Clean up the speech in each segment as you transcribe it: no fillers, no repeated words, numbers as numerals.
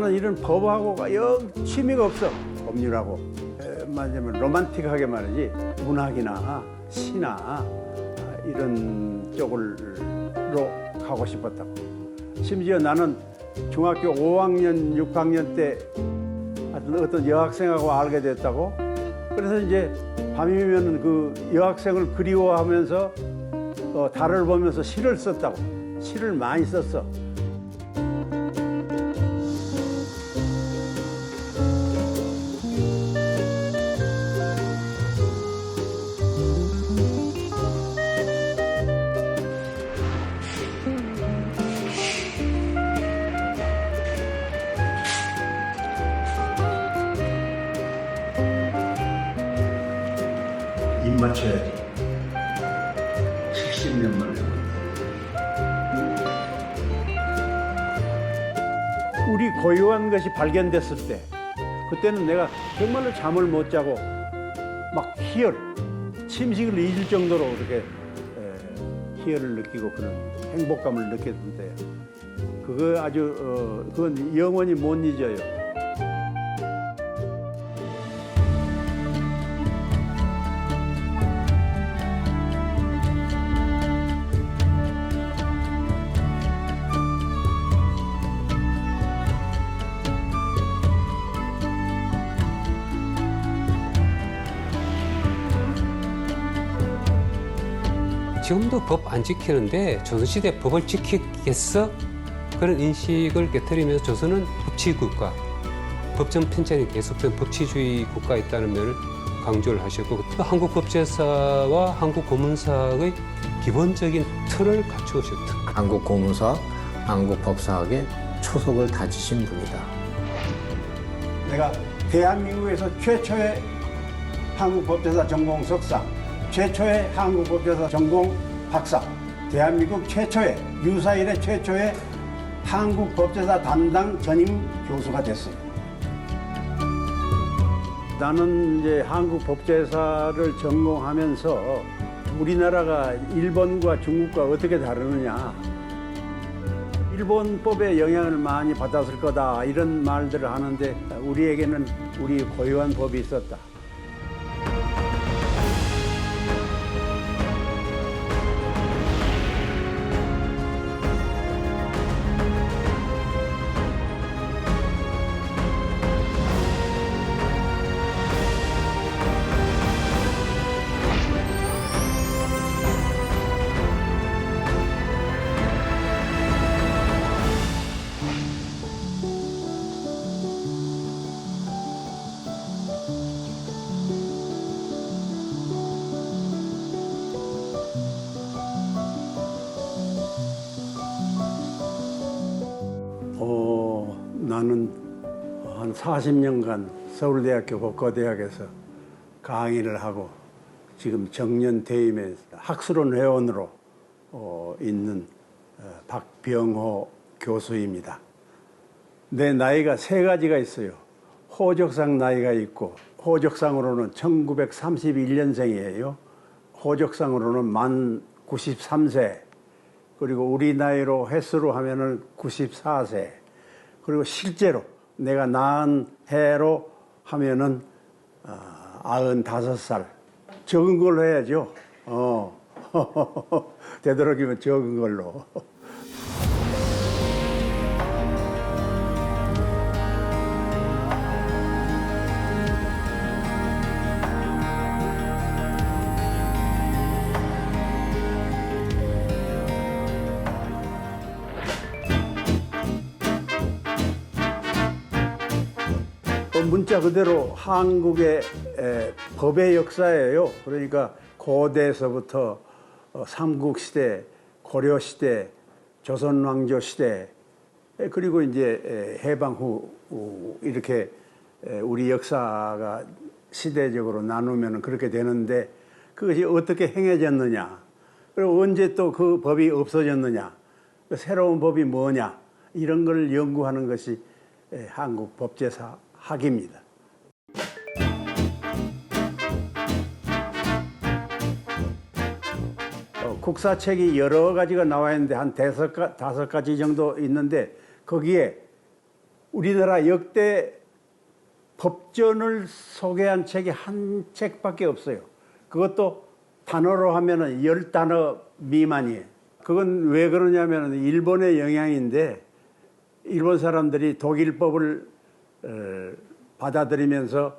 나는 이런 법하고가 영 취미가 없어. 법률하고 말하자면 로man틱하게 말이지 문학이나 시나 이런 쪽으로 가고 싶었다고. 심지어 나는 중학교 5학년, 6학년 때 어떤 여학생하고 알게 됐다고. 그래서 이제 밤이면 그 여학생을 그리워하면서 달을 보면서 시를 썼다고. 시를 많이 썼어. 입 맞춰야지. 70년 만에. 우리 고유한 것이 발견됐을 때, 그때는 내가 정말로 잠을 못 자고 막 희열, 침식을 잊을 정도로 그렇게 희열을 느끼고 그런 행복감을 느꼈는데, 그거 아주 그건 영원히 못 잊어요. 지금도 법 안 지키는데 조선시대 법을 지키겠어? 그런 인식을 깨뜨리면서 조선은 법치국가, 법정 편찬이 계속된 법치주의 국가에 있다는 면을 강조를 하셨고, 한국법제사와 한국고문사학의 기본적인 틀을 갖추셨다. 한국고문사, 한국법사학의 초석을 다지신 분이다. 내가 대한민국에서 최초의 한국법제사 전공 석사, 최초의 한국법제사 전공 박사, 대한민국 최초의 유사일의 최초의 한국법제사 담당 전임 교수가 됐어요. 나는 이제 한국법제사를 전공하면서 우리나라가 일본과 중국과 어떻게 다르느냐, 일본법의 영향을 많이 받았을 거다 이런 말들을 하는데, 우리에게는 우리 고유한 법이 있었다. 나는 한 40년간 서울대학교 법과대학에서 강의를 하고 지금 정년퇴임에 학술원 회원으로 있는 박병호 교수입니다. 내 나이가 세 가지가 있어요. 호적상 나이가 있고, 호적상으로는 1931년생이에요. 호적상으로는 만 93세, 그리고 우리 나이로 횟수로 하면은 94세, 그리고 실제로 내가 낳은 해로 하면은 95살. 적은 걸로 해야죠. 되도록이면 적은 걸로. 문자 그대로 한국의 법의 역사예요. 그러니까 고대에서부터 삼국시대, 고려시대, 조선왕조시대, 그리고 이제 해방 후 이렇게 우리 역사가 시대적으로 나누면 그렇게 되는데, 그것이 어떻게 행해졌느냐, 그리고 언제 또 그 법이 없어졌느냐, 새로운 법이 뭐냐, 이런 걸 연구하는 것이 한국 법제사 학입니다. 국사책이 여러 가지가 나와 있는데 한 다섯 가지 정도 있는데, 거기에 우리나라 역대 법전을 소개한 책이 한 책밖에 없어요. 그것도 단어로 하면은 10단어 미만이에요. 그건 왜 그러냐면 일본의 영향인데 일본 사람들이 독일법을 받아들이면서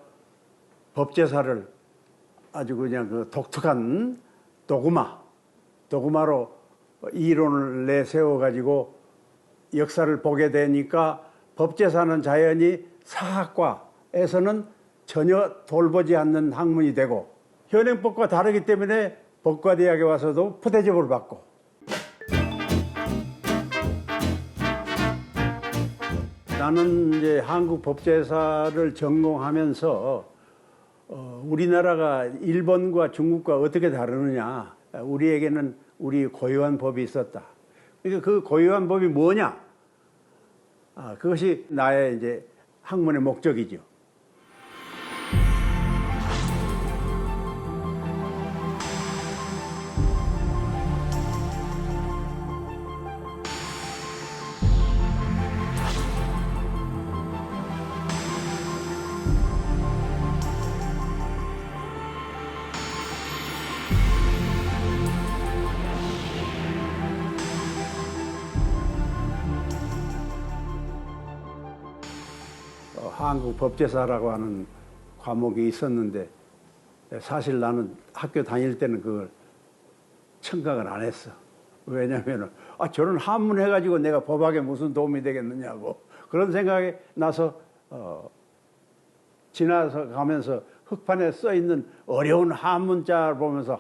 법제사를 아주 그냥 그 독특한 도구마로 이론을 내세워가지고 역사를 보게 되니까 법제사는 자연히 사학과에서는 전혀 돌보지 않는 학문이 되고 현행법과 다르기 때문에 법과대학에 와서도 푸대접을 받고 나는 이제 한국 법제사를 전공하면서 우리나라가 일본과 중국과 어떻게 다르느냐. 우리에게는 우리 고유한 법이 있었다. 그러니까 그 고유한 법이 뭐냐? 그것이 나의 이제 학문의 목적이죠. 한국 법제사라고 하는 과목이 있었는데 사실 나는 학교 다닐 때는 그걸 청각을 안 했어. 왜냐하면 저런 한문 해가지고 내가 법학에 무슨 도움이 되겠느냐고 그런 생각이 나서 지나서 가면서 흑판에 써 있는 어려운 한문자를 보면서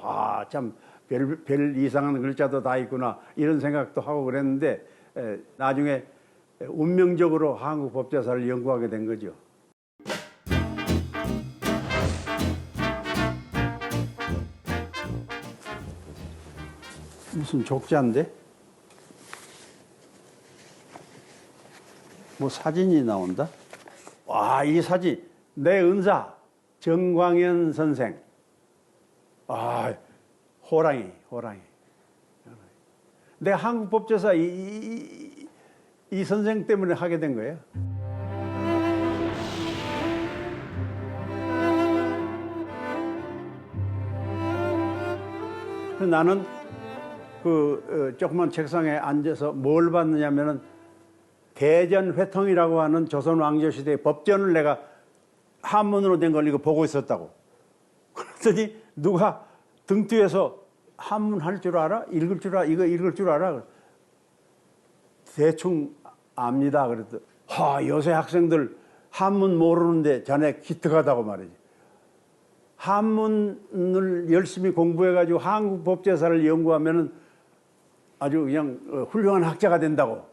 참 별 이상한 글자도 다 있구나 이런 생각도 하고 그랬는데 나중에 운명적으로 한국 법제사를 연구하게 된 거죠. 무슨 족자인데? 뭐 사진이 나온다? 와, 이 사진 내 은사 정광현 선생. 호랑이. 내가 한국 법제사 이 선생 때문에 하게 된 거예요. 나는 그 조그만 책상에 앉아서 뭘 봤느냐면은 대전회통이라고 하는 조선 왕조 시대의 법전을 내가 한문으로 된 걸 이거 보고 있었다고. 그랬더니 누가 등 뒤에서 한문 할 줄 알아? 읽을 줄 알아? 이거 읽을 줄 알아? 대충 압니다. 그랬더니 요새 학생들 한문 모르는데 자네 기특하다고 말이지. 한문을 열심히 공부해가지고 한국 법제사를 연구하면은 아주 그냥 훌륭한 학자가 된다고.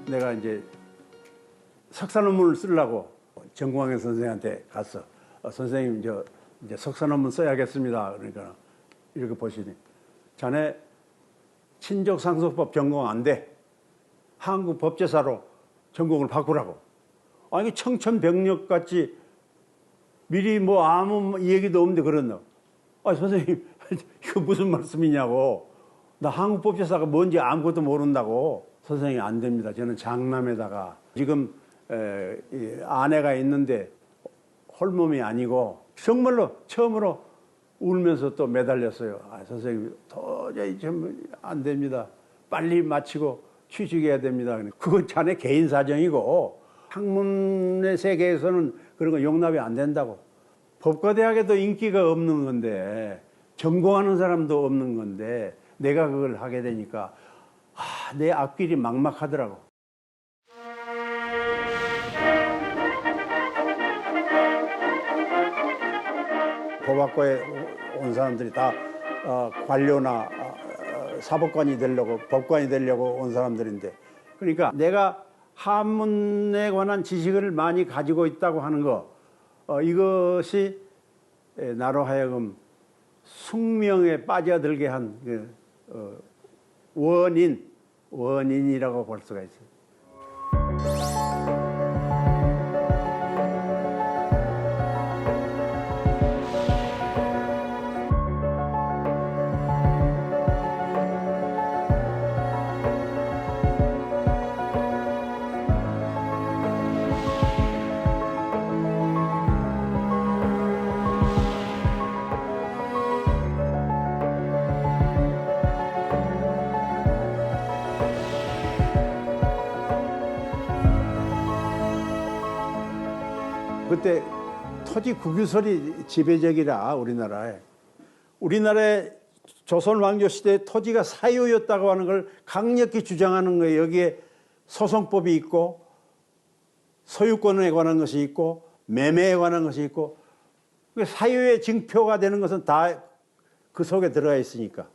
내가 이제 석사 논문을 쓰려고 정광현 선생한테 갔어. 선생님 이제 석사 논문 써야겠습니다. 그러니까 이렇게 보시니 자네 친족상속법 전공 안 돼. 한국 법제사로 전공을 바꾸라고. 아니 청천벽력같이 미리 뭐 아무 얘기도 없는데 그랬나. 선생님 이거 무슨 말씀이냐고. 나 한국 법제사가 뭔지 아무것도 모른다고. 선생님 안 됩니다. 저는 장남에다가 지금 아내가 있는데 홀몸이 아니고 정말로 처음으로 울면서 또 매달렸어요. 선생님 도저히 좀 안 됩니다. 빨리 마치고 취직해야 됩니다. 그건 자네 개인 사정이고 학문의 세계에서는 그런 거 용납이 안 된다고. 법과대학에도 인기가 없는 건데 전공하는 사람도 없는 건데 내가 그걸 하게 되니까 내 앞길이 막막하더라고. 법학과에 온 사람들이 다 관료나 사법관이 되려고 법관이 되려고 온 사람들인데 그러니까 내가 한문에 관한 지식을 많이 가지고 있다고 하는 거 이것이 나로 하여금 숙명에 빠져들게 한 원인이라고 볼 수가 있어요. 그때 토지 국유설이 지배적이라 우리나라에. 우리나라의 조선 왕조 시대 토지가 사유였다고 하는 걸 강력히 주장하는 거예요. 여기에 소송법이 있고 소유권에 관한 것이 있고 매매에 관한 것이 있고 사유의 증표가 되는 것은 다 그 속에 들어가 있으니까.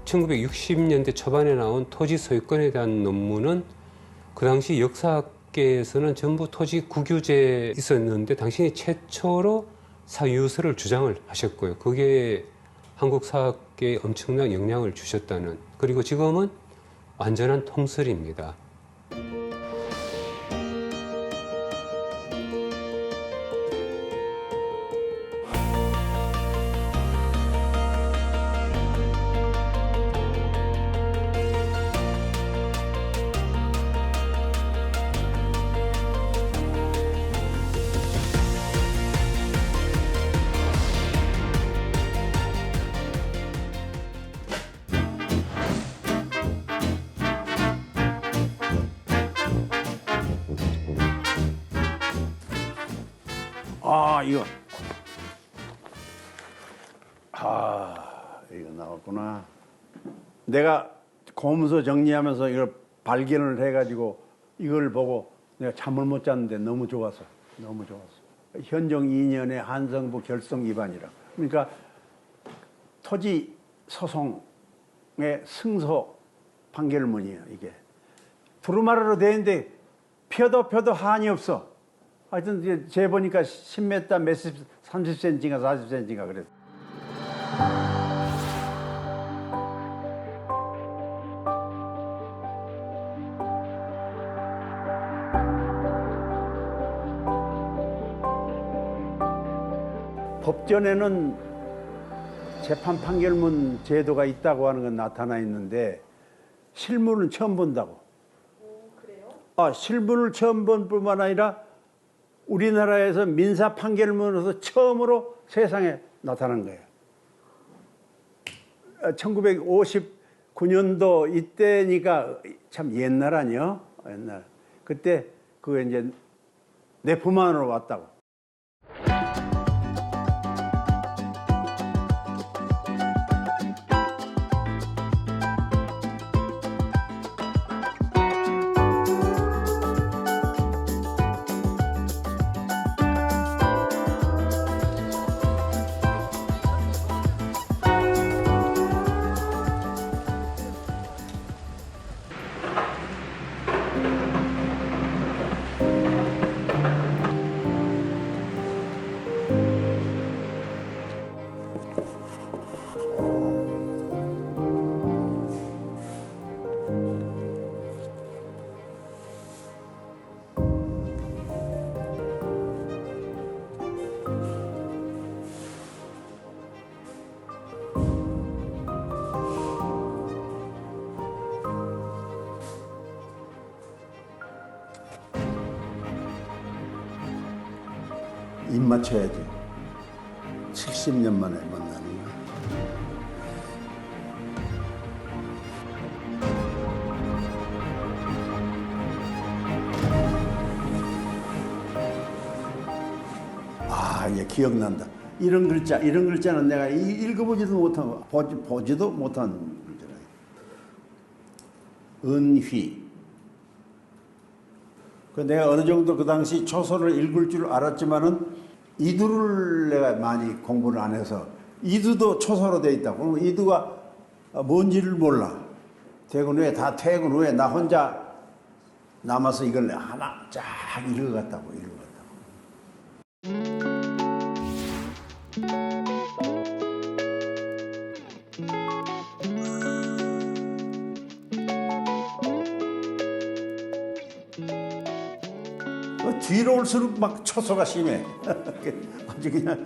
(1960년대) 초반에 나온 토지 소유권에 대한 논문은 그 당시 역사학계에서는 전부 토지 국유제 있었는데 당신이 최초로 사유서를 주장을 하셨고요. 그게 한국 사학계에 엄청난 영향을 주셨다는, 그리고 지금은 완전한 통설입니다. 이거 나왔구나. 내가 고문서 정리하면서 이걸 발견을 해가지고 이걸 보고 내가 잠을 못 잤는데 너무 좋았어. 현종 2년에 한성부 결성 위반이라. 그러니까 토지 소송의 승소 판결문이에요, 이게. 두루마리로 돼 있는데 펴도 한이 없어. 하여튼 이제 재보니까 10m 몇십 30cm인가 40cm인가 그랬어. 법전에는 재판 판결문 제도가 있다고 하는 건 나타나 있는데 실물은 처음 본다고. 그래요? 실물을 처음 본 뿐만 아니라 우리나라에서 민사 판결문으로서 처음으로 세상에 나타난 거예요. 1959년도 이때니까 참 옛날 아니요? 옛날. 그때 그거 이제 내 품 안으로 왔다고. 입 맞춰야지. 70년 만에 만나는 거야. 이제 기억난다. 이런 글자는 내가 읽어보지도 못한, 보지도 못한 글자라. 은휘. 내가 어느 정도 그 당시 초서를 읽을 줄 알았지만은 이두를 내가 많이 공부를 안 해서 이두도 초서로 돼 있다고. 그럼 이두가 뭔지를 몰라. 퇴근 후에 나 혼자 남아서 이걸 하나 쫙 읽어갔다고. 뒤로 올수록 막 초소가 심해. 아주 그냥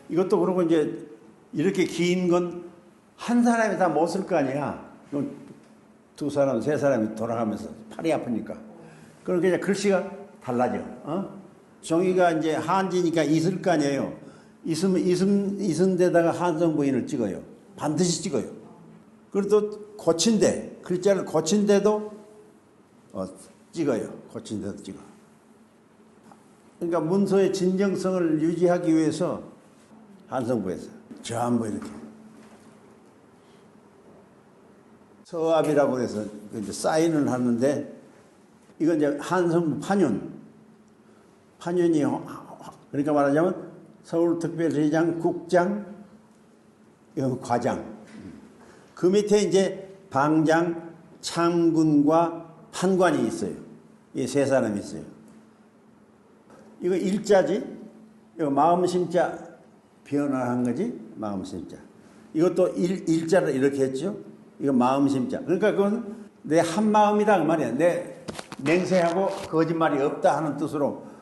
이것도 그러고 이제 이렇게 긴 건 한 사람이 다 못 쓸 거 아니야. 두 사람, 세 사람이 돌아가면서 팔이 아프니까. 그러니까 이제 글씨가 달라져. 종이가 이제 한지니까 있을 거 아니에요. 있은 데다가 한성 부인을 찍어요. 반드시 찍어요. 그리고 또 고친데, 글자를 고친데도 찍어요. 고친데도 찍어. 그러니까 문서의 진정성을 유지하기 위해서 한성부에서 전부 이렇게 서합이라고 해서 이제 사인을 하는데 이건 이제 한성부 판윤이 그러니까 말하자면 서울특별시장, 국장, 이건 과장. 그 밑에 이제 방장, 창군과 판관이 있어요. 이 세 사람이 있어요. 이거 일자지? 이거 마음심자 변화한 거지? 마음심자. 이것도 일자를 이렇게 했죠? 이거 마음심자. 그러니까 그건 내 한마음이다 그 말이야. 내 맹세하고 거짓말이 없다 하는 뜻으로.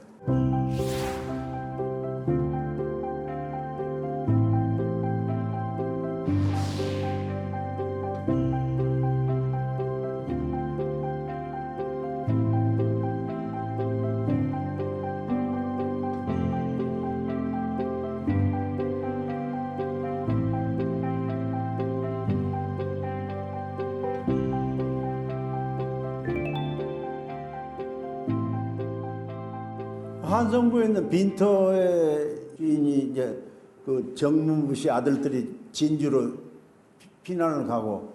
한성부에 있는 빈터의 주인이 이제 그 정문부 씨 아들들이 진주로 피난을 가고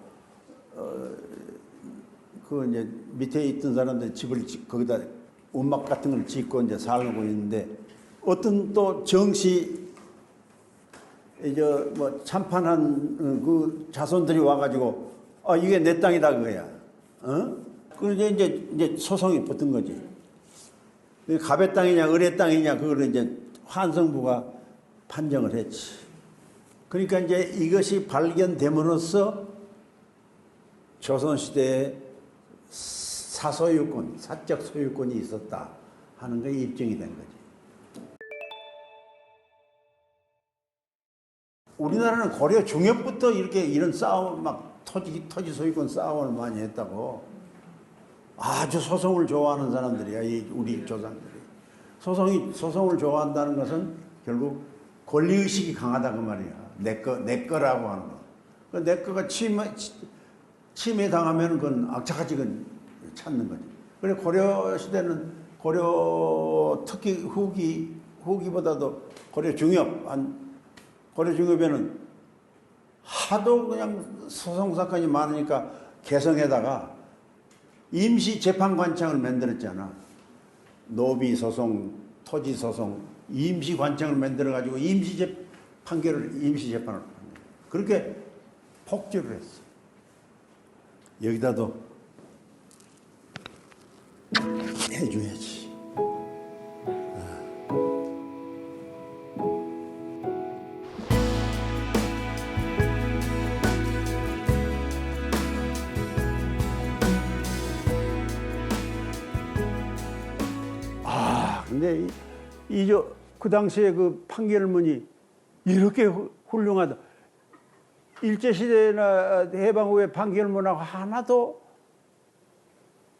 그 이제 밑에 있던 사람들 집을 거기다 움막 같은 걸 짓고 이제 살고 있는데 어떤 또 정씨 이제 뭐 참판한 그 자손들이 와가지고 이게 내 땅이다 그거야. 그래서 이제 소송이 붙은 거지. 갑의 땅이냐 을의 땅이냐 그거를 이제 한성부가 판정을 했지. 그러니까 이제 이것이 발견됨으로써 조선시대에 사소유권, 사적 소유권이 있었다 하는 게 입증이 된 거지. 우리나라는 고려 중엽부터 이렇게 이런 싸움, 막 토지 소유권 싸움을 많이 했다고. 아주 소송을 좋아하는 사람들이야, 우리 조상들이. 소송을 좋아한다는 것은 결국 권리의식이 강하다 그 말이야. 내 거라고 하는 거. 내 거가 침해 당하면 그건 악착같이 찾는 거지. 그래 고려 시대는 특히 후기보다도 고려 중엽에는 하도 그냥 소송 사건이 많으니까 개성에다가 임시 재판관청을 만들었잖아. 노비 소송, 토지 소송, 임시 관청을 만들어 가지고 임시 재판을 그렇게 폭주를 했어. 여기다도 해줘야지. 근데 그 당시에 그 판결문이 이렇게 훌륭하다. 일제시대나 해방 후에 판결문하고 하나도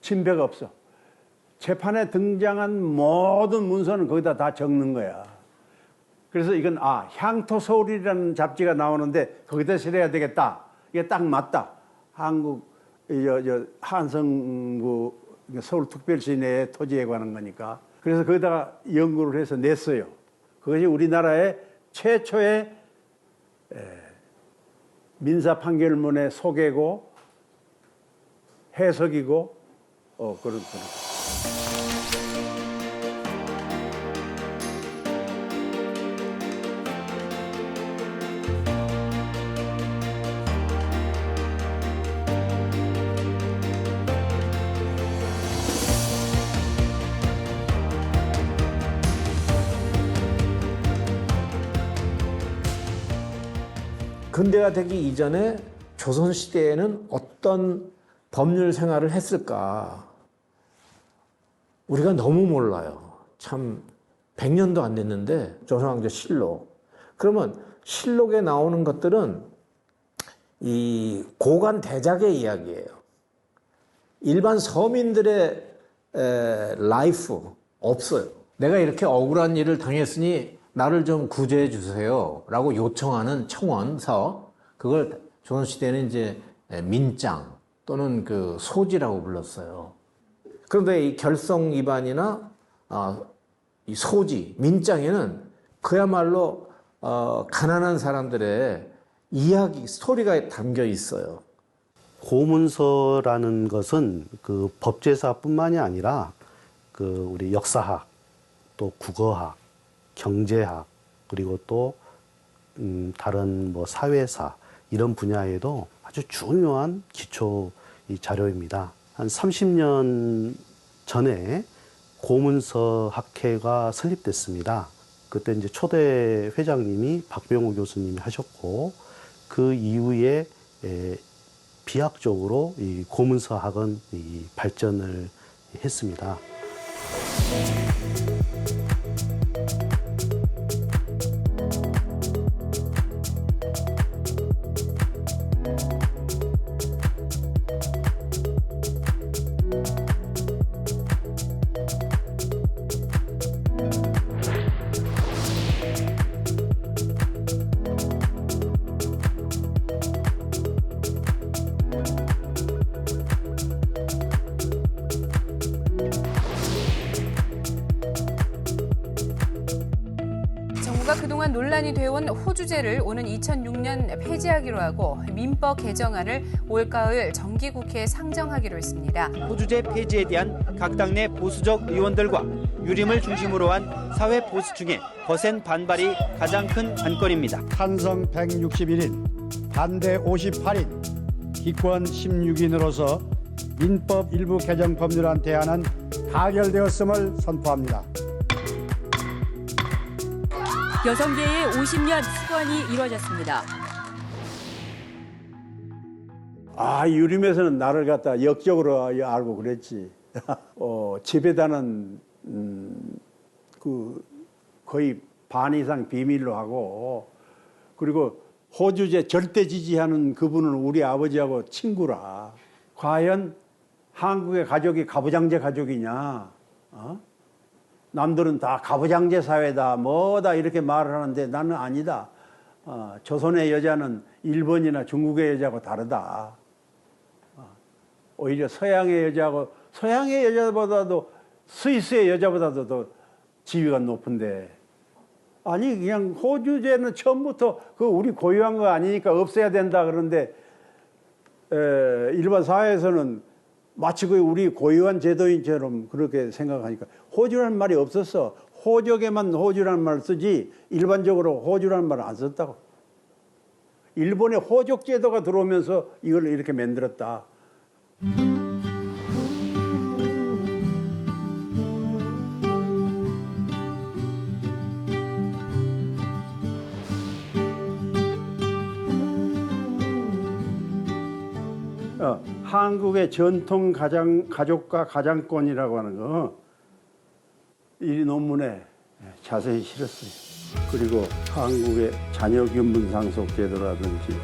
진배가 없어. 재판에 등장한 모든 문서는 거기다 다 적는 거야. 그래서 이건 향토서울이라는 잡지가 나오는데 거기다 실어야 되겠다. 이게 딱 맞다. 한성부 서울특별시 내의 토지에 관한 거니까. 그래서 거기다가 연구를 해서 냈어요. 그것이 우리나라의 최초의 민사 판결문의 소개고 해석이고 그런. 근대가 되기 이전에 조선시대에는 어떤 법률 생활을 했을까? 우리가 너무 몰라요. 참 100년도 안 됐는데 조선왕조 실록. 그러면 실록에 나오는 것들은 이 고관 대작의 이야기예요. 일반 서민들의 라이프 없어요. 내가 이렇게 억울한 일을 당했으니 나를 좀 구제해 주세요 라고 요청하는 청원서, 그걸 조선시대는 이제 민장 또는 그 소지라고 불렀어요. 그런데 이 결성 위반이나 이 소지, 민장에는 그야말로 가난한 사람들의 이야기, 스토리가 담겨 있어요. 고문서라는 것은 그 법제사뿐만이 아니라 그 우리 역사학, 또 국어학, 경제학, 그리고 또 다른 뭐 사회사 이런 분야에도 아주 중요한 기초 이 자료입니다. 한 30년 전에 고문서 학회가 설립됐습니다. 그때 이제 초대 회장님이 박병호 교수님이 하셨고, 그 이후에 비약적으로 이 고문서학은 이 발전을 했습니다. 정부가 그동안 논란이 되어온 호주제를 오는 2006년 폐지하기로 하고 민법 개정안을 올가을 정기국회에 상정하기로 했습니다. 호주제 폐지에 대한 각 당내 보수적 의원들과 유림을 중심으로 한 사회 보수층의 거센 반발이 가장 큰 안건입니다. 찬성 161인, 반대 58인, 기권 16인으로서 민법 일부 개정 법률안 대안은 가결되었음을 선포합니다. 여성계의 50년 수건이 이루어졌습니다. 유림에서는 나를 갖다 역적으로 알고 그랬지. 집에다는 그 거의 반 이상 비밀로 하고, 그리고 호주제 절대 지지하는 그분은 우리 아버지하고 친구라. 과연 한국의 가족이 가부장제 가족이냐? 남들은 다 가부장제 사회다, 뭐다 이렇게 말을 하는데 나는 아니다. 조선의 여자는 일본이나 중국의 여자하고 다르다. 오히려 서양의 여자보다도 스위스의 여자보다도 더 지위가 높은데, 아니 그냥 호주제는 처음부터 그 우리 고유한 거 아니니까 없애야 된다 그러는데, 일반 사회에서는 마치 그 우리 고유한 제도인처럼 그렇게 생각하니까 호주라는 말이 없었어. 호적에만 호주라는 말을 쓰지 일반적으로 호주라는 말을 안 썼다고. 일본의 호적 제도가 들어오면서 이걸 이렇게 만들었다. 한국의 전통 가족과 가장권이라고 하는 거, 이 논문에 자세히 실었어요. 그리고 한국의 자녀균분 상속 제도라든지,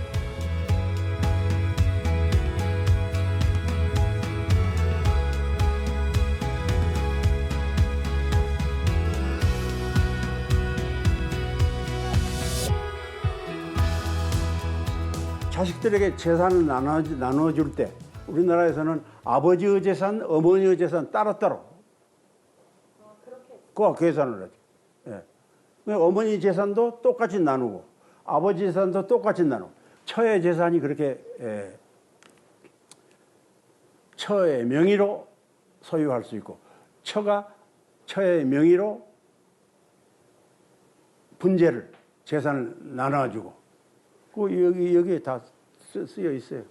자식들에게 재산을 나눠줄 때 우리나라에서는 아버지의 재산, 어머니의 재산 따로따로 그거 계산을 하죠. 예. 어머니 재산도 똑같이 나누고 아버지 재산도 똑같이 나누고, 처의 재산이 그렇게 처의 명의로 소유할 수 있고, 처가 처의 명의로 분재를 재산을 나눠주고, 그 여기에 다 쓰여 있어요.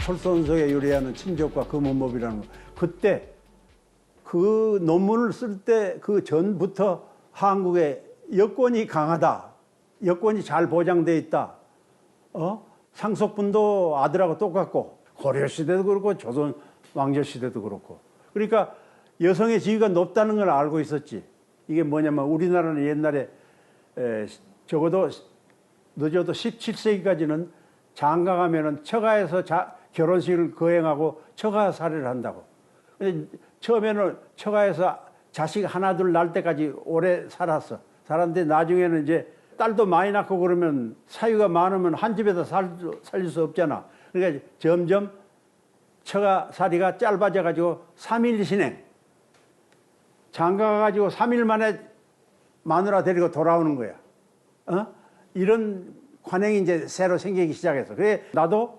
솔선수에 유리하는 친족과 금은법이라는 거. 그때 그 논문을 쓸 때 그 전부터 한국의 여권이 강하다. 여권이 잘 보장돼 있다. 상속분도 아들하고 똑같고 고려시대도 그렇고 조선 왕조시대도 그렇고. 그러니까 여성의 지위가 높다는 걸 알고 있었지. 이게 뭐냐면 우리나라는 옛날에 적어도 늦어도 17세기까지는 장가 가면은 처가에서 결혼식을 거행하고 처가 살이를 한다고. 근데 처음에는 처가에서 자식 하나 둘 낳을 때까지 오래 살았어. 살았는데 나중에는 이제 딸도 많이 낳고 그러면 사유가 많으면 한 집에서 살릴 수 없잖아. 그러니까 점점 처가 살이가 짧아져 가지고 3일 신행. 장가 가가지고 3일 만에 마누라 데리고 돌아오는 거야. 이런 관행이 이제 새로 생기기 시작했어. 그래 나도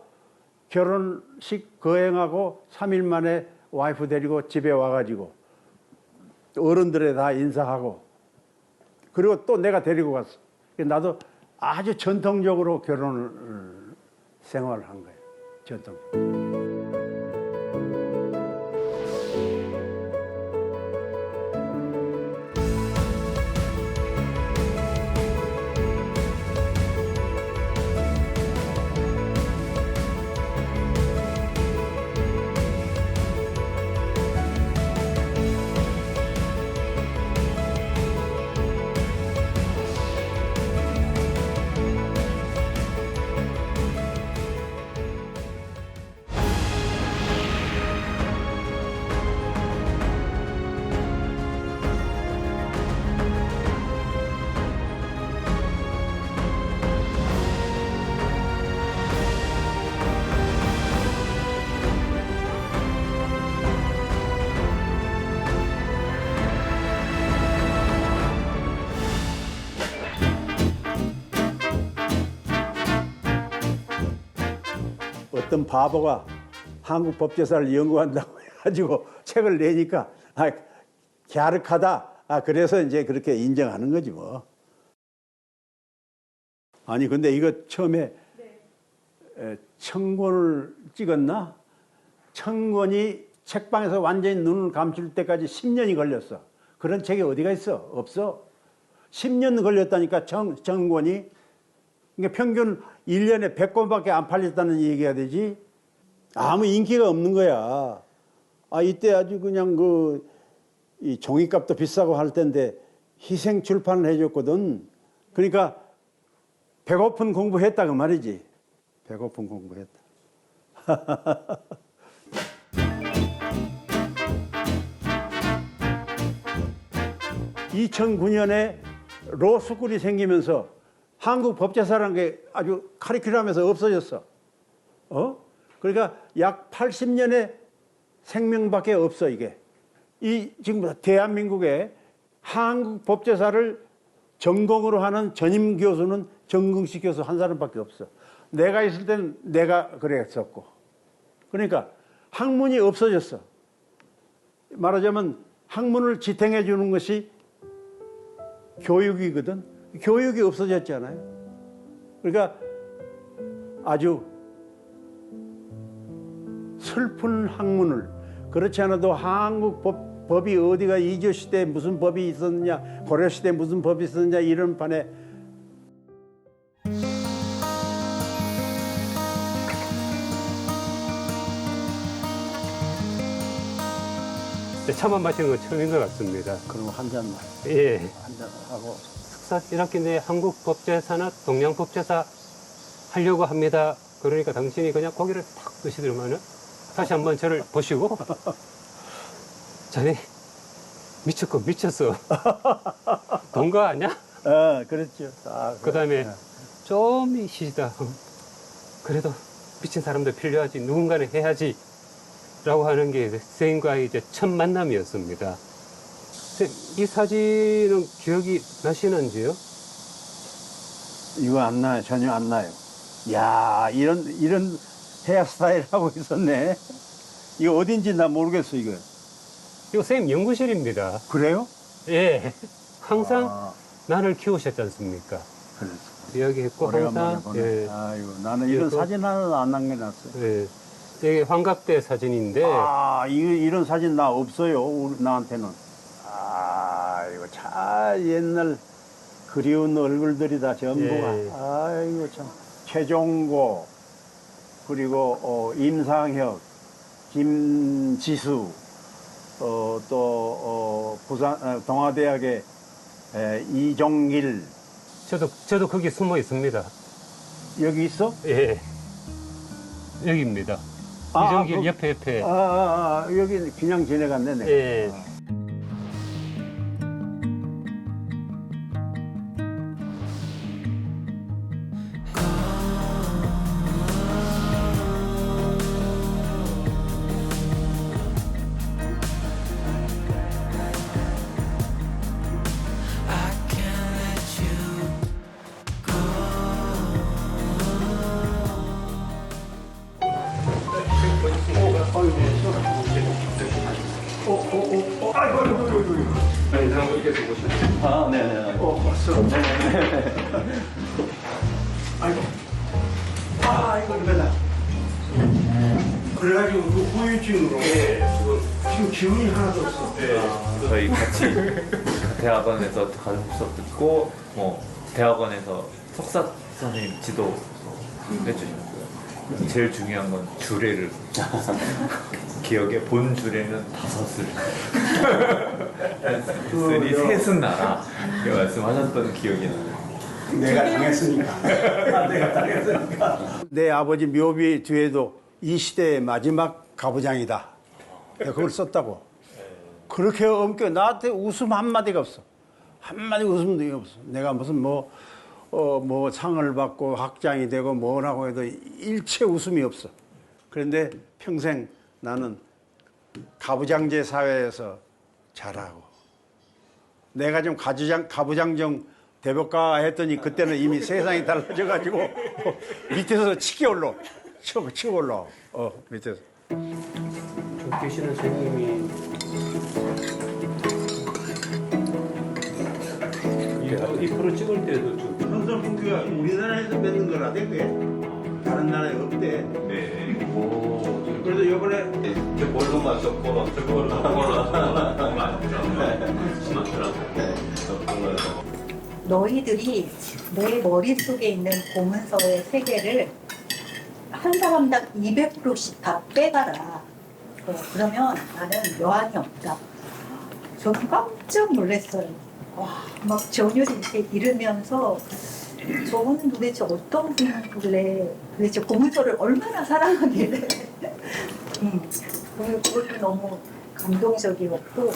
결혼식 거행하고 3일 만에 와이프 데리고 집에 와가지고 어른들에 다 인사하고 그리고 또 내가 데리고 갔어. 나도 아주 전통적으로 결혼을 생활을 한 거예요. 전통적으로. 어떤 바보가 한국 법제사를 연구한다고 해가지고 책을 내니까 갸륵하다. 그래서 이제 그렇게 인정하는 거지 뭐. 아니 근데 이거 처음에 청권을 찍었나? 청권이 책방에서 완전히 눈을 감출 때까지 10년이 걸렸어. 그런 책이 어디가 있어? 없어. 10년 걸렸다니까 청권이. 그러니까 평균 1년에 100권밖에 안 팔렸다는 얘기가 되지. 아무 인기가 없는 거야. 이때 아주 그냥 이 종이값도 비싸고 할 텐데 희생 출판을 해줬거든. 그러니까 배고픈 공부했다 그 말이지. 배고픈 공부했다. 2009년에 로스쿨이 생기면서 한국 법제사라는 게 아주 카리큘럼에서 없어졌어. 그러니까 약 80년의 생명밖에 없어 이게. 지금 대한민국에 한국 법제사를 전공으로 하는 전임 교수는 정근식 교수 한 사람밖에 없어. 내가 있을 때는 내가 그랬었고. 그러니까 학문이 없어졌어. 말하자면 학문을 지탱해 주는 것이 교육이거든. 교육이 없어졌잖아요. 그러니까 아주 슬픈 학문을, 그렇지 않아도 한국 법이 어디가 이조시대에 무슨 법이 있었느냐, 고려시대에 무슨 법이 있었느냐 이런 판에 차만 마시는 건 처음인 것 같습니다. 그럼 한 잔만. 예. 한 잔 하고. 석사 1학기 내에 한국법제사나 동양법제사 하려고 합니다. 그러니까 당신이 그냥 고개를 탁 드시더만은 다시 한번 저를 보시고 자네 미쳤고 미쳤어. 동거 아니야? 그렇죠. 그 다음에 좀 쉬시다. 그래도 미친 사람도 필요하지. 누군가는 해야지. 라고 하는 게 선생님과의 이제 첫 만남이었습니다. 이 사진은 기억이 나시는지요? 이거 안 나요. 전혀 안 나요. 야, 이런 헤어스타일 하고 있었네. 이거 어딘지 나 모르겠어, 이거. 이거 선생님 연구실입니다. 그래요? 예. 항상 난을 키우셨지 않습니까? 그래서. 여기 했고, 오래간만에 항상. 보네. 예. 아이고, 나는 이런 이것도- 사진 하나도 안 남겨놨어요. 예. 이게 환갑 때 사진인데 아, 이런 사진 나 없어요. 나한테는. 아, 이거 참 옛날 그리운 얼굴들이다, 전부가. 예. 아이고, 참. 최종고, 그리고, 임상혁, 김지수, 부산, 동아대학의 이종길. 저도 거기 숨어 있습니다. 여기 있어? 예. 여기입니다. 이정길 옆에. 여기 그냥 지내갔네, 내가. 예. 이거 그러다. 그래가지고 그 후유증으로 지금 기운이 하나도 없어. 저희 같이 대학원에서 가정 수업 듣고 뭐 대학원에서 석사 선생님 지도 해주셨고요. 제일 중요한 건 주례를 기억에 본 주례는 5을 쓰니 셋은 나라 이렇게 말씀하셨던 기억이 나요. 내가 당했으니까. 내 아버지 묘비 뒤에도 이 시대의 마지막 가부장이다. 내가 그걸 썼다고. 그렇게 엄격, 나한테 웃음 한마디가 없어. 한마디 웃음도 없어. 내가 무슨 뭐 상을 받고 학장이 되고 뭐라고 해도 일체 웃음이 없어. 그런데 평생 나는 가부장제 사회에서 자라고. 내가 좀 가부장정 대법가 했더니 그때는 이미 세상이 달라져가지고 밑에서 치고 올라. 밑에서. 저 계시는 선생님이 이 프로 찍을 때도 좀 현선풍기가 우리나라에서 맺는 거라대 그게. 다른 나라에 없대. 네. 그래서 이번에 뭘로 맞췄고 너희들이 내 머릿속에 있는 보문서의 세계를 한 사람당 200%씩 다 빼가라. 그러면 나는 여한이 없다. 저는 깜짝 놀랐어요. 와, 막 전율이 이렇게 이르면서 저거는 도대체 어떤 분이길래 도대체 보문서를 얼마나 사랑하길래 그것도 너무 감동적이었고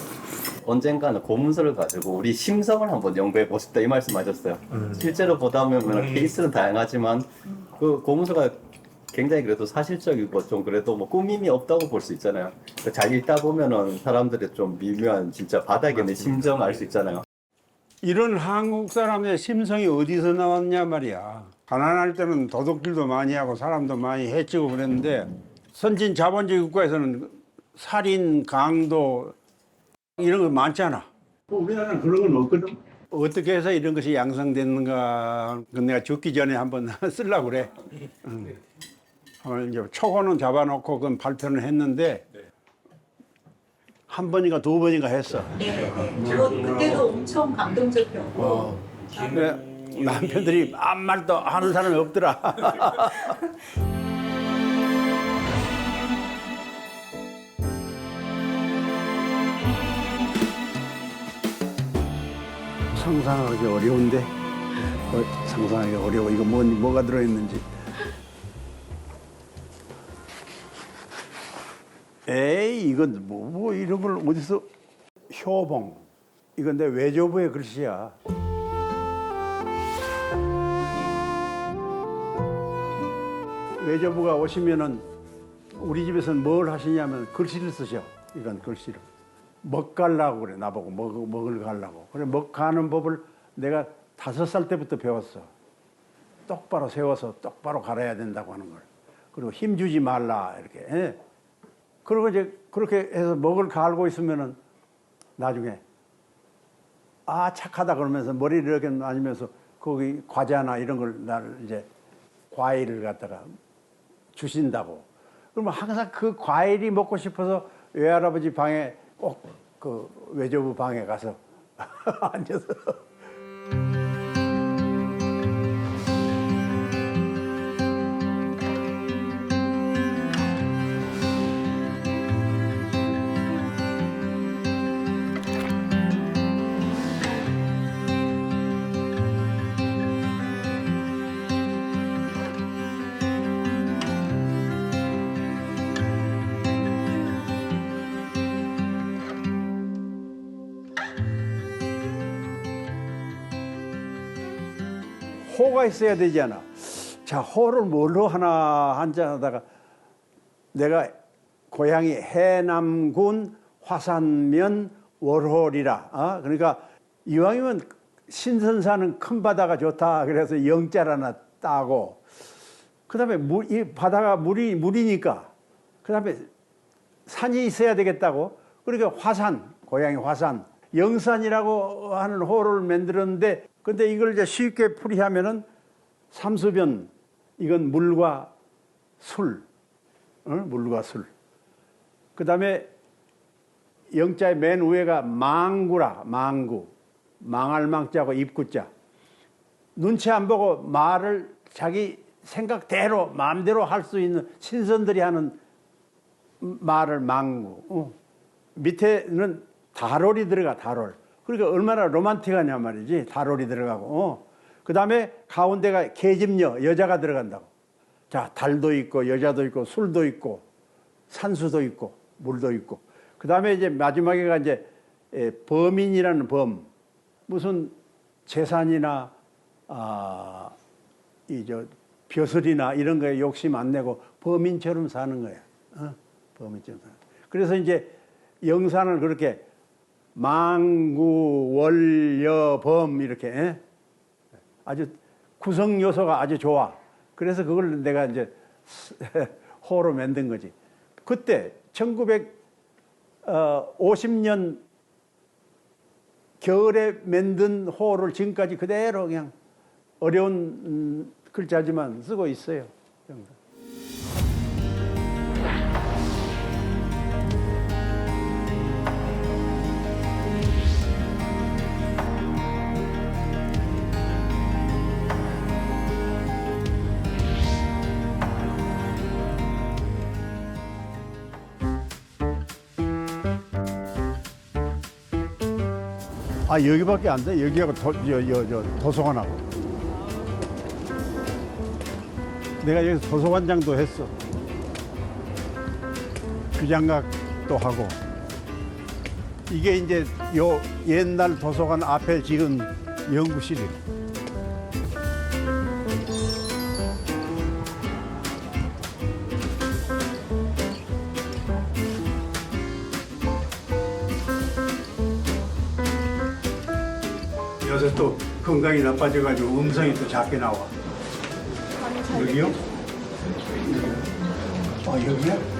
언젠가는 고문서를 가지고 우리 심성을 한번 연구해보고 싶다 이 말씀하셨어요. 실제로 보다 보면 케이스는 다양하지만 그 고문서가 굉장히 그래도 사실적이고 좀 그래도 뭐 꾸밈이 없다고 볼 수 있잖아요. 잘 읽다 보면은 사람들의 좀 미묘한 진짜 바닥에 있는 심정을 알 수 있잖아요. 이런 한국 사람의 심성이 어디서 나왔냐 말이야. 가난할 때는 도둑질도 많이 하고 사람도 많이 해치고 그랬는데 선진 자본주의 국가에서는 살인, 강도 이런 거 많잖아. 우리나라는 그런 건 없거든. 어떻게 해서 이런 것이 양성됐는가 그건 내가 죽기 전에 한번 쓰려고 그래. 이제 초고는 잡아놓고 그건 발표를 했는데 한 번인가 두 번인가 했어. 저 그때도 엄청 감동적이었고 남편들이 아무 말도 하는 사람이 없더라. 상상하기 어려운데 상상하기 어려워. 이거 뭐가 들어있는지. 에이 이건 뭐 이런 걸 어디서 효봉 이건 내 외조부의 글씨야. 외조부가 오시면은 우리 집에서는 뭘 하시냐면 글씨를 쓰셔. 이런 글씨를 먹 갈라고 그래. 나보고 먹을 갈라고. 그래 먹 가는 법을 내가 5살 때부터 배웠어. 똑바로 세워서 똑바로 갈아야 된다고 하는 걸. 그리고 힘 주지 말라 이렇게. 예. 그리고 이제 그렇게 해서 먹을 갈고 있으면은 나중에 아 착하다 그러면서 머리를 이렇게 만지면서 거기 과자나 이런 걸 날 이제 과일을 갖다가 주신다고. 그러면 항상 그 과일이 먹고 싶어서 외할아버지 방에 꼭 그 외조부 방에 가서 앉아서 호가 있어야 되잖아. 자, 호를 뭘로 하나 한잔하다가 내가 고향이 해남군 화산면 월홀이라. 그러니까 이왕이면 신선사는 큰 바다가 좋다. 그래서 영자를 하나 따고 그다음에 이 바다가 물이니까 그다음에 산이 있어야 되겠다고. 그러니까 화산, 고향이 화산, 영산이라고 하는 호를 만들었는데 근데 이걸 이제 쉽게 풀이하면은 삼수변, 이건 물과 술, 물과 술. 그 다음에 영자의 맨 위에가 망구라, 망구. 망할 망자고 입구자. 눈치 안 보고 말을 자기 생각대로, 마음대로 할 수 있는 신선들이 하는 말을 망구. 밑에는 다롤이 들어가, 다롤. 그러니까 얼마나 로man틱하냐 말이지. 다롤이 들어가고. 그 다음에 가운데가 계집녀, 여자가 들어간다고. 자, 달도 있고 여자도 있고 술도 있고 산수도 있고 물도 있고. 그 다음에 이제 마지막에가 이제 범인이라는 범. 무슨 재산이나 벼슬이나 이런 거에 욕심 안 내고 범인처럼 사는 거야. 범인처럼 사는. 그래서 이제 영산을 그렇게 망구, 월, 여, 범 이렇게 아주 구성 요소가 아주 좋아. 그래서 그걸 내가 이제 호로 만든 거지. 그때 1950년 겨울에 만든 호를 지금까지 그대로 그냥 어려운 글자지만 쓰고 있어요. 여기밖에 안 돼. 여기하고 도서관하고. 내가 여기서 도서관장도 했어. 규장각도 하고. 이게 이제 요 옛날 도서관 앞에 지은 연구실이에요. 요새 또 건강이 나빠져가지고 음성이 또 작게 나와. 여기요? 여기요?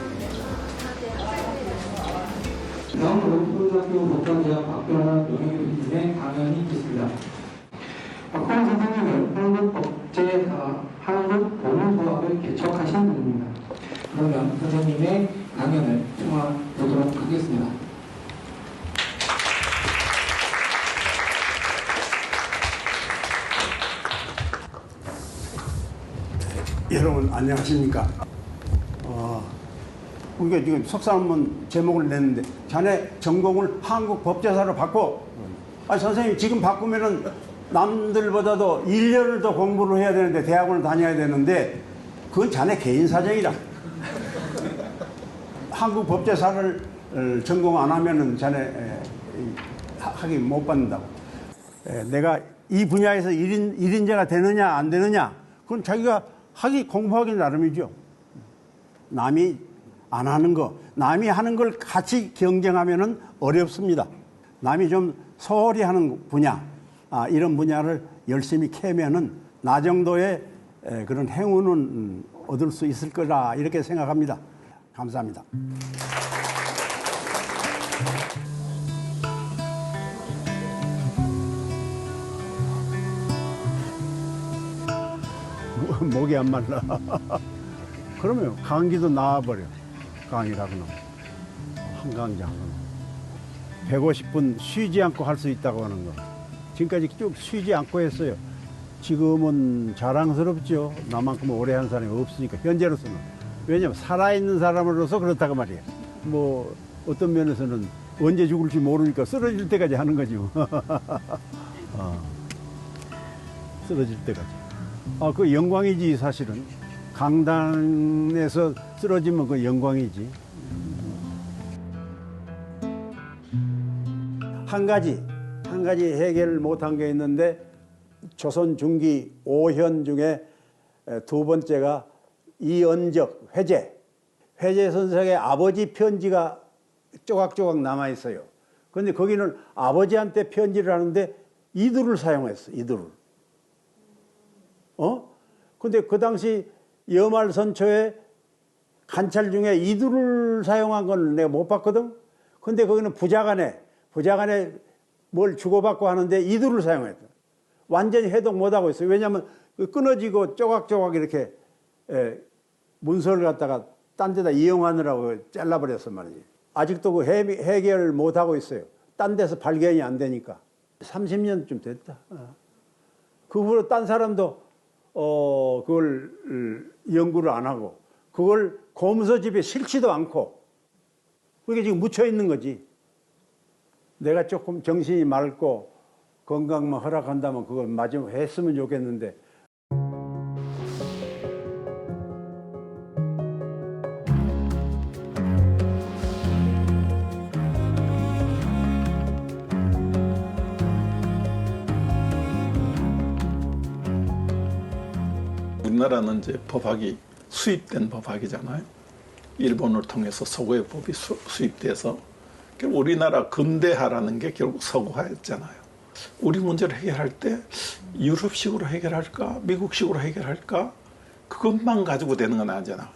다음으로 서울대학교 법관대학 박변환 노경일님의 강연이 있겠습니다. 박변환 선생님은 한국보문조합을 개척하신 분입니다. 그러면 선생님의 강연을 청하 보도록 하겠습니다. 여러분 안녕하십니까? 우리가 지금 석사논문 제목을 냈는데 자네 전공을 한국법제사로 바꿔. 선생님 지금 바꾸면은 남들보다도 1년을 더 공부를 해야 되는데 대학원을 다녀야 되는데 그건 자네 개인 사정이라. 한국법제사를 전공 안 하면은 자네 학위 못 받는다고. 내가 이 분야에서 1인자가 되느냐 안 되느냐 그건 자기가 공부하기 나름이죠. 남이 안 하는 거, 남이 하는 걸 같이 경쟁하면은 어렵습니다. 남이 좀 소홀히 하는 분야, 이런 분야를 열심히 캐면은 나 정도의 그런 행운은 얻을 수 있을 거라 이렇게 생각합니다. 감사합니다. 목이 안 말라. 그러면 감기도 나와버려. 강이라고 하면 한강장 150분 쉬지 않고 할 수 있다고 하는 거. 지금까지 쭉 쉬지 않고 했어요. 지금은 자랑스럽죠. 나만큼 오래 한 사람이 없으니까 현재로서는. 왜냐면 살아있는 사람으로서 그렇다고 말이에요. 뭐 어떤 면에서는 언제 죽을지 모르니까 쓰러질 때까지 하는 거지. 쓰러질 때까지. 그 영광이지 사실은. 강단에서 쓰러지면 그 영광이지. 한 가지 해결 못한 게 있는데 조선 중기 5현 중에 두 번째가 이언적 회제 선생의 아버지 편지가 조각조각 남아 있어요. 그런데 거기는 아버지한테 편지를 하는데 이두를 사용했어. 이두를. 근데 그 당시 여말선초에 관찰 중에 이두를 사용한 건 내가 못 봤거든. 근데 거기는 부자간에 뭘 주고받고 하는데 이두를 사용했다. 완전히 해독 못하고 있어요. 왜냐하면 끊어지고 조각조각 이렇게 문서를 갖다가 딴 데다 이용하느라고 잘라버렸어 말이지. 아직도 그 해결 못하고 있어요. 딴 데서 발견이 안 되니까. 30년쯤 됐다. 그 후로 딴 사람도 그걸 연구를 안 하고 그걸 고문서집에 실지도 않고 그게 지금 묻혀 있는 거지. 내가 조금 정신이 맑고 건강만 허락한다면 그걸 마지막 했으면 좋겠는데. 우리나라는 이제 법학이 수입된 법학이잖아요. 일본을 통해서 서구의 법이 수입돼서 결국 우리나라 근대화라는 게 결국 서구화였잖아요. 우리 문제를 해결할 때 유럽식으로 해결할까, 미국식으로 해결할까, 그것만 가지고 되는 건 아니잖아.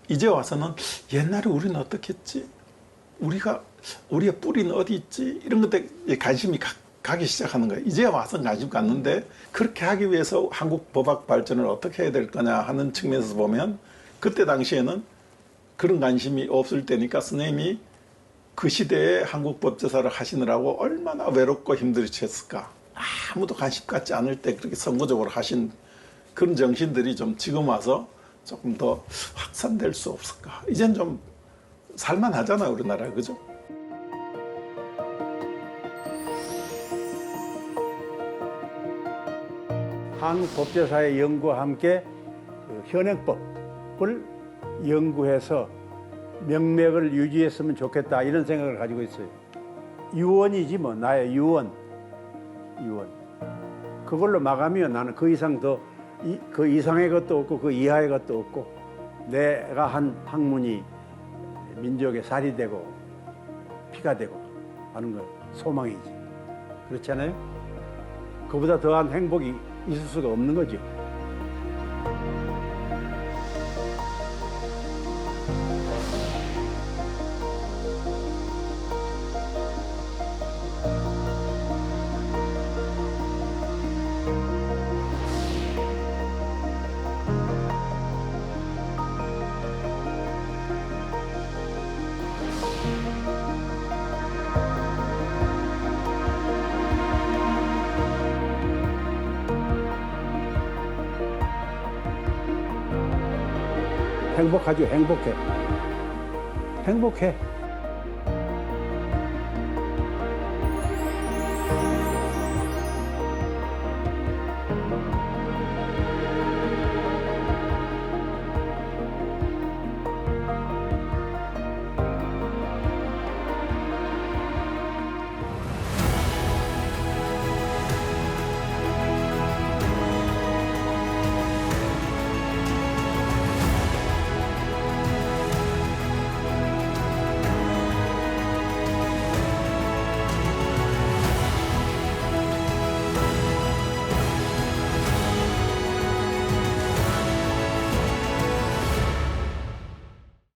이제 와서는 옛날에 우리는 어떻게 했지? 우리의 뿌리는 어디 있지? 이런 것들 관심이 가기 시작하는 거예요. 이제 와서 관심 갖는데 그렇게 하기 위해서 한국 법학 발전을 어떻게 해야 될 거냐 하는 측면에서 보면 그때 당시에는 그런 관심이 없을 때니까 선생님이 그 시대에 한국 법제사를 하시느라고 얼마나 외롭고 힘들으셨을까. 아무도 관심 갖지 않을 때 그렇게 선구적으로 하신 그런 정신들이 좀 지금 와서 조금 더 확산될 수 없을까. 이젠 좀 살만하잖아요, 우리나라. 그죠? 한국 법제사의 연구와 함께 그 현행법을 연구해서 명맥을 유지했으면 좋겠다 이런 생각을 가지고 있어요. 유언이지 뭐 나의 유언. 그걸로 마감이요. 나는 그 이상 그 이상의 것도 없고 그 이하의 것도 없고 내가 한 학문이 민족의 살이 되고 피가 되고 하는 건 소망이지. 그렇지 않아요? 그보다 더한 행복이 있을 수가 없는 거죠. 행복하죠. 행복해.